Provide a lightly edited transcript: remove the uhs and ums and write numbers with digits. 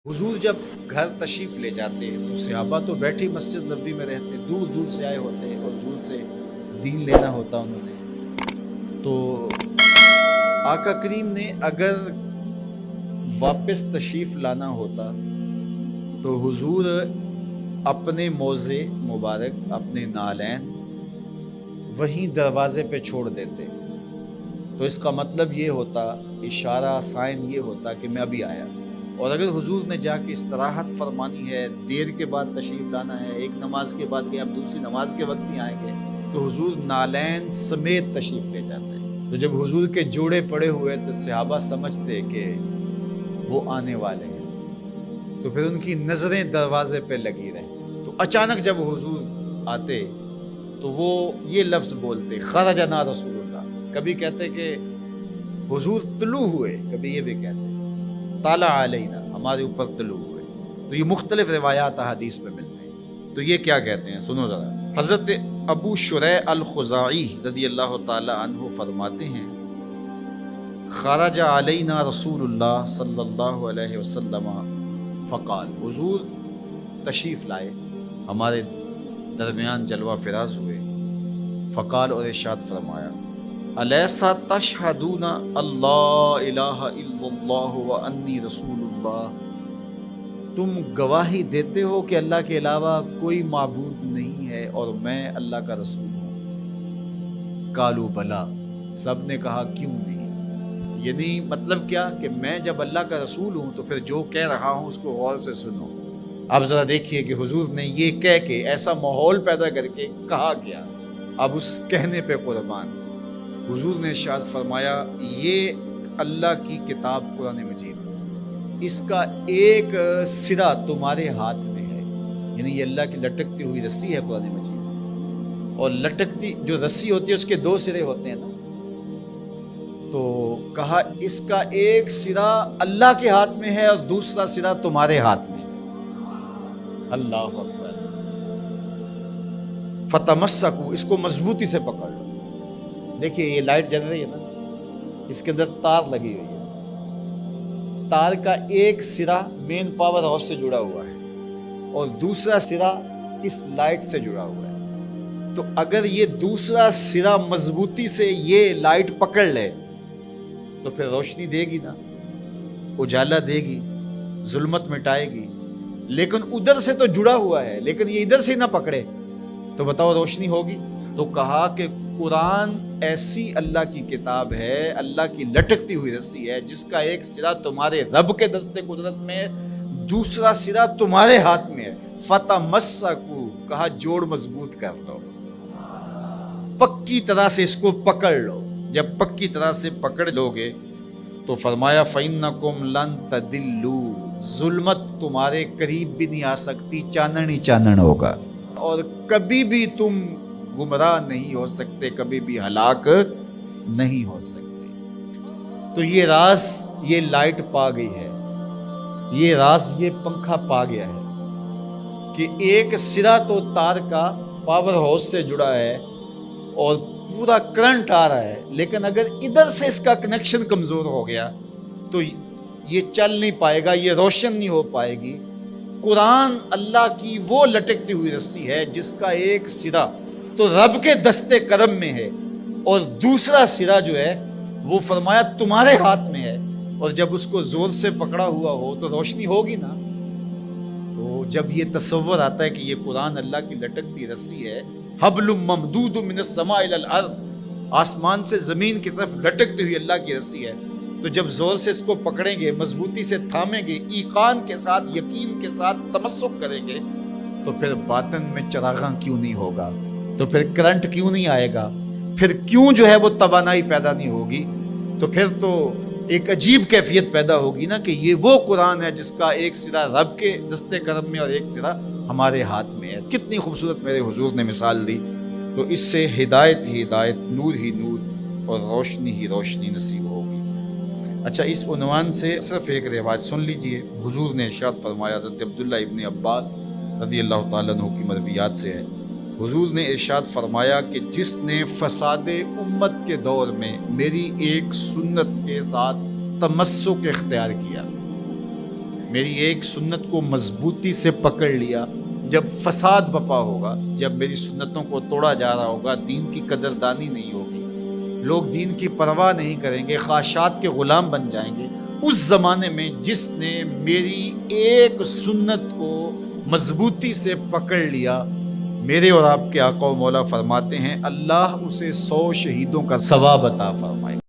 حضور جب گھر تشریف لے جاتے تو صحابہ تو بیٹھی مسجد نبوی میں رہتے، دور دور سے آئے ہوتے اور حضور سے دین لینا ہوتا انہوں نے۔ تو آقا کریم نے اگر واپس تشریف لانا ہوتا تو حضور اپنے موزے مبارک، اپنے نالین وہیں دروازے پہ چھوڑ دیتے۔ تو اس کا مطلب یہ ہوتا، اشارہ سائن یہ ہوتا کہ میں ابھی آیا۔ اور اگر حضور نے جا کے استراحت فرمانی ہے، دیر کے بعد تشریف لانا ہے، ایک نماز کے بعد گئے اب دوسری نماز کے وقت ہی آئیں گے، تو حضور نالین سمیت تشریف لے جاتے۔ تو جب حضور کے جوڑے پڑے ہوئے تو صحابہ سمجھتے کہ وہ آنے والے ہیں، تو پھر ان کی نظریں دروازے پہ لگی رہتی۔ تو اچانک جب حضور آتے تو وہ یہ لفظ بولتے، خرجنا رسول اللہ۔ کبھی کہتے کہ حضور طلوع ہوئے، کبھی یہ بھی کہتے طالع علینا، ہمارے اوپر طلوع ہوئے۔ تو یہ مختلف روایات حدیث میں ملتے ہیں۔ تو یہ کیا کہتے ہیں سنو ذرا۔ حضرت ابو شریح الخزاعی رضی اللہ تعالی عنہ فرماتے ہیں، خرج علینا رسول اللہ صلی اللہ علیہ وسلم فقال، حضور تشریف لائے، ہمارے درمیان جلوہ فراز ہوئے، فقال اور ارشاد فرمایا، الیسا تشہدون اللہ الہ الا اللہ وانی رسول اللہ، تم گواہی دیتے ہو کہ اللہ کے علاوہ کوئی معبود نہیں ہے اور میں اللہ کا رسول ہوں؟ قالوا بلا، سب نے کہا کیوں نہیں؟ یعنی مطلب کیا کہ میں جب اللہ کا رسول ہوں تو پھر جو کہہ رہا ہوں اس کو غور سے سنو۔ اب ذرا دیکھیے کہ حضور نے یہ کہہ کے ایسا ماحول پیدا کر کے کہا کیا، اب اس کہنے پہ قربان۔ حضور نے ارشاد فرمایا، یہ اللہ کی کتاب قرآن مجید، اس کا ایک سرا تمہارے ہاتھ میں ہے، یعنی یہ اللہ کی لٹکتی ہوئی رسی ہے قرآن مجید، اور لٹکتی جو رسی ہوتی ہے اس کے دو سرے ہوتے ہیں نا، تو کہا اس کا ایک سرا اللہ کے ہاتھ میں ہے اور دوسرا سرا تمہارے ہاتھ میں ہے۔ اللہ اکبر۔ فتمسکوا، اس کو مضبوطی سے پکڑ لو۔ دیکھیے یہ لائٹ جل رہی ہے نا، اس کے اندر تار لگی ہوئی ہے، تار کا ایک سرا مین پاور ہاؤس سے جڑا ہوا ہے اور دوسرا سرا اس لائٹ سے جڑا ہوا ہے۔ تو اگر یہ دوسرا سرا مضبوطی سے یہ لائٹ پکڑ لے تو پھر روشنی دے گی نا، اجالا دے گی، ظلمت مٹائے گی، لیکن ادھر سے تو جڑا ہوا ہے، لیکن یہ ادھر سے نہ پکڑے تو بتاؤ روشنی ہوگی؟ تو کہا کہ قرآن ایسی اللہ کی کتاب ہے، اللہ کی لٹکتی ہوئی رسی ہے، جس کا ایک سرا تمہارے رب کے دستے قدرت میں ہے، دوسرا سرا تمہارے ہاتھ میں ہے۔ فتمسکوا، کہا جوڑ مضبوط کر لو، پکی طرح سے اس کو پکڑ لو۔ جب پکی طرح سے پکڑ لو گے تو فرمایا فَإِنَّكُمْ لَن تَضِلُّوا، ظلمت تمہارے قریب بھی نہیں آ سکتی، چانن ہی چانن ہوگا، اور کبھی بھی تم گمراہ نہیں ہو سکتے، کبھی بھی ہلاک نہیں ہو سکتے۔ تو یہ راز یہ لائٹ پا گئی ہے، یہ راز یہ پنکھا پا گیا ہے کہ ایک سرا تو تار کا پاور ہاؤس سے جڑا ہے اور پورا کرنٹ آ رہا ہے، لیکن اگر ادھر سے اس کا کنیکشن کمزور ہو گیا تو یہ چل نہیں پائے گا، یہ روشن نہیں ہو پائے گی۔ قرآن اللہ کی وہ لٹکتی ہوئی رسی ہے جس کا ایک سرا تو رب کے دستے کرم میں ہے اور دوسرا سرا جو ہے وہ فرمایا تمہارے ہاتھ میں ہے، اور جب اس کو زور سے پکڑا ہوا ہو تو روشنی ہوگی نا۔ تو جب یہ تصور آتا ہے کہ یہ قرآن اللہ کی لٹکتی رسی ہے، حبل ممدود من السماء الى الارض، آسمان سے زمین کی طرف لٹکتی ہوئی اللہ کی رسی ہے، تو جب زور سے اس کو پکڑیں گے، مضبوطی سے تھامیں گے، ایقان کے ساتھ، یقین کے ساتھ تمسک کریں گے، تو پھر باطن میں چراغاں کیوں نہیں ہوگا، تو پھر کرنٹ کیوں نہیں آئے گا، پھر کیوں جو ہے وہ توانائی پیدا نہیں ہوگی، تو پھر تو ایک عجیب کیفیت پیدا ہوگی نا کہ یہ وہ قرآن ہے جس کا ایک سرا رب کے دستے کرم میں اور ایک سرا ہمارے ہاتھ میں ہے۔ کتنی خوبصورت میرے حضور نے مثال دی۔ تو اس سے ہدایت ہی ہدایت، نور ہی نور اور روشنی ہی روشنی نصیب ہوگی۔ اچھا، اس عنوان سے صرف ایک روایت سن لیجئے۔ حضور نے ارشاد فرمایا، حضرت عبداللہ ابن عباس رضی اللہ تعالیٰ عنہ کی مرویات سے ہے، حضور نے ارشاد فرمایا کہ جس نے فساد امت کے دور میں میری ایک سنت کے ساتھ تمسک اختیار کیا، میری ایک سنت کو مضبوطی سے پکڑ لیا، جب فساد بپا ہوگا، جب میری سنتوں کو توڑا جا رہا ہوگا، دین کی قدردانی نہیں ہوگی، لوگ دین کی پرواہ نہیں کریں گے، خواہشات کے غلام بن جائیں گے، اس زمانے میں جس نے میری ایک سنت کو مضبوطی سے پکڑ لیا، میرے اور آپ کے آقا و مولا فرماتے ہیں اللہ اسے 100 شہیدوں کا ثواب عطا فرمائے۔